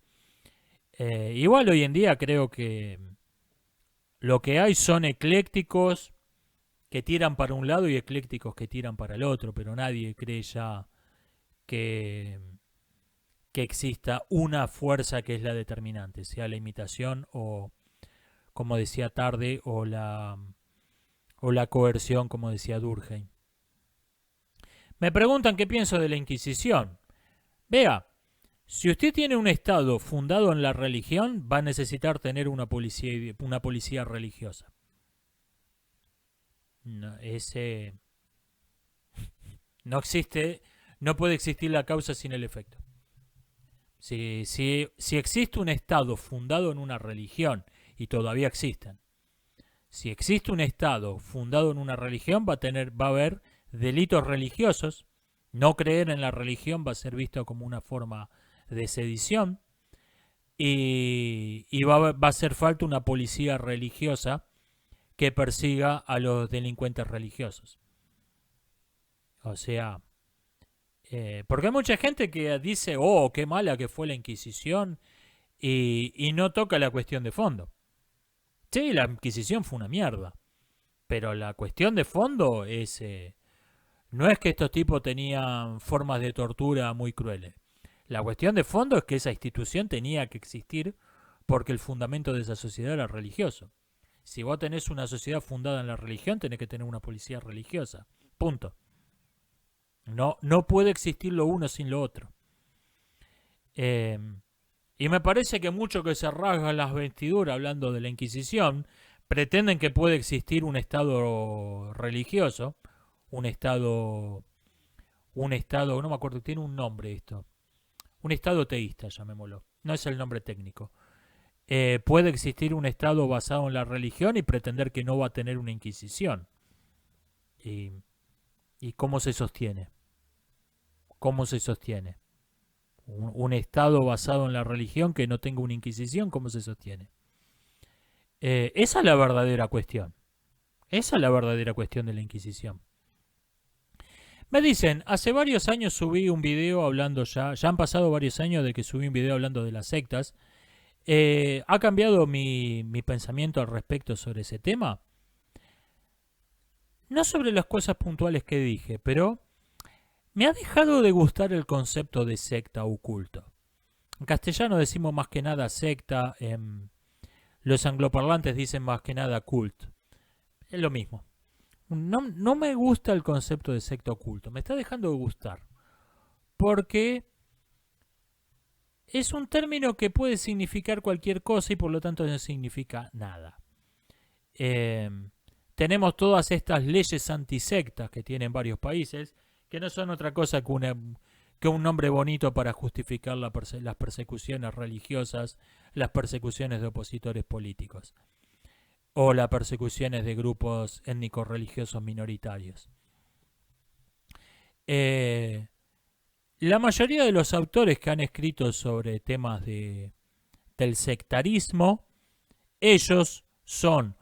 Igual hoy en día creo que lo que hay son eclécticos que tiran para un lado y eclécticos que tiran para el otro, pero nadie cree ya que, que exista una fuerza que es la determinante, sea la imitación o, como decía Tarde, o la coerción, como decía Durkheim. Me preguntan qué pienso de la Inquisición. Vea, si usted tiene un Estado fundado en la religión, va a necesitar tener una policía religiosa. No, no existe, no puede existir la causa sin el efecto. Si existe un Estado fundado en una religión, y todavía existen, si existe un Estado fundado en una religión, va a haber delitos religiosos. No creer en la religión va a ser visto como una forma de sedición. Y va a hacer falta una policía religiosa que persiga a los delincuentes religiosos. O sea, porque hay mucha gente que dice, oh, qué mala que fue la Inquisición, y no toca la cuestión de fondo. Sí, la Inquisición fue una mierda, pero la cuestión de fondo no es que estos tipos tenían formas de tortura muy crueles. La cuestión de fondo es que esa institución tenía que existir porque el fundamento de esa sociedad era religioso. Si vos tenés una sociedad fundada en la religión, tenés que tener una policía religiosa. Punto. No puede existir lo uno sin lo otro. Y me parece que muchos que se rasgan las vestiduras hablando de la Inquisición pretenden que puede existir un estado religioso, un estado, no me acuerdo, tiene un nombre esto, un estado teísta, llamémoslo. No es el nombre técnico. puede existir un Estado basado en la religión y pretender que no va a tener una Inquisición. ¿Y, y cómo se sostiene? ¿Cómo se sostiene? Un Estado basado en la religión que no tenga una Inquisición, ¿cómo se sostiene? Esa es la verdadera cuestión. Esa es la verdadera cuestión de la Inquisición. Me dicen, hace varios años subí un video hablando ya han pasado varios años de que subí un video hablando de las sectas. ¿Ha cambiado mi pensamiento al respecto sobre ese tema? No sobre las cosas puntuales que dije, pero me ha dejado de gustar el concepto de secta o culto. En castellano decimos más que nada secta, los angloparlantes dicen más que nada cult. Es lo mismo. No me gusta el concepto de secta o culto, me está dejando de gustar. Porque es un término que puede significar cualquier cosa y por lo tanto no significa nada. Tenemos todas estas leyes antisectas que tienen varios países, que no son otra cosa que un nombre bonito para justificar las persecuciones religiosas, las persecuciones de opositores políticos o las persecuciones de grupos étnicos religiosos minoritarios. La mayoría de los autores que han escrito sobre temas del sectarismo, ellos son,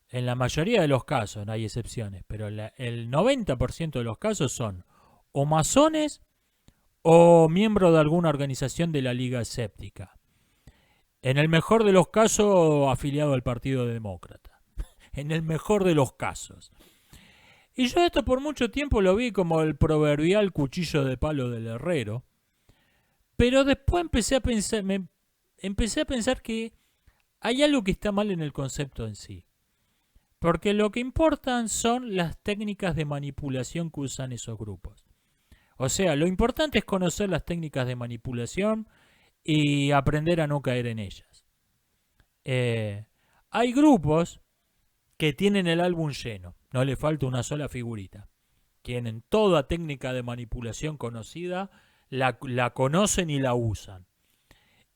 en la mayoría de los casos, no hay excepciones, pero el 90% de los casos son o masones o miembros de alguna organización de la Liga Escéptica. En el mejor de los casos, afiliado al Partido Demócrata. En el mejor de los casos. Y yo esto por mucho tiempo lo vi como el proverbial cuchillo de palo del herrero. Pero después empecé a pensar que hay algo que está mal en el concepto en sí. Porque lo que importan son las técnicas de manipulación que usan esos grupos. O sea, lo importante es conocer las técnicas de manipulación y aprender a no caer en ellas. Hay grupos que tienen el álbum lleno, no le falta una sola figurita. Tienen toda técnica de manipulación conocida, la conocen y la usan.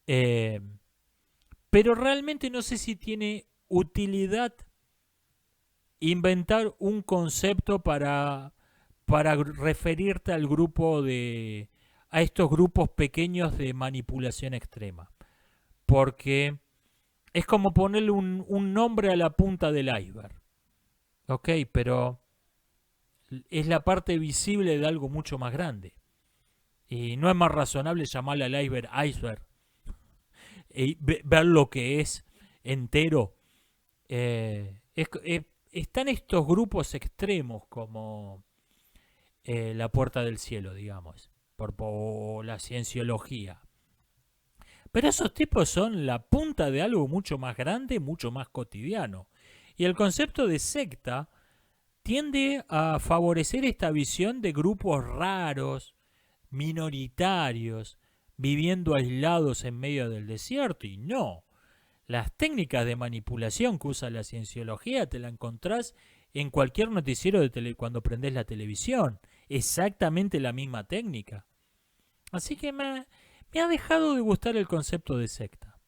Pero realmente no sé si tiene utilidad inventar un concepto para referirte al grupo a estos grupos pequeños de manipulación extrema. Porque es como ponerle un nombre a la punta del iceberg. Ok, pero es la parte visible de algo mucho más grande. Y no es más razonable llamarle al iceberg y ver lo que es entero. Están estos grupos extremos como la puerta del cielo, digamos, por la cienciología. Pero esos tipos son la punta de algo mucho más grande, mucho más cotidiano. Y el concepto de secta tiende a favorecer esta visión de grupos raros, minoritarios, viviendo aislados en medio del desierto. Y no, las técnicas de manipulación que usa la cienciología te la encontrás en cualquier noticiero cuando prendés la televisión. Exactamente la misma técnica. Así que me ha dejado de gustar el concepto de secta.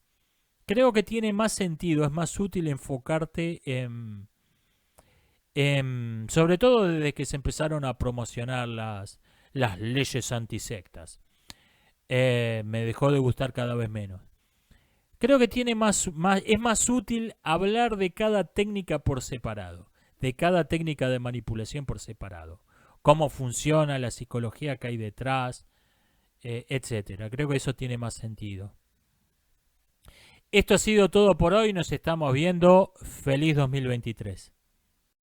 Creo que tiene más sentido, es más útil enfocarte sobre todo desde que se empezaron a promocionar las leyes antisectas. Me dejó de gustar cada vez menos. Creo que es más útil hablar de cada técnica por separado, de cada técnica de manipulación por separado. Cómo funciona, la psicología que hay detrás, etcétera. Creo que eso tiene más sentido. Esto ha sido todo por hoy. Nos estamos viendo. Feliz 2023.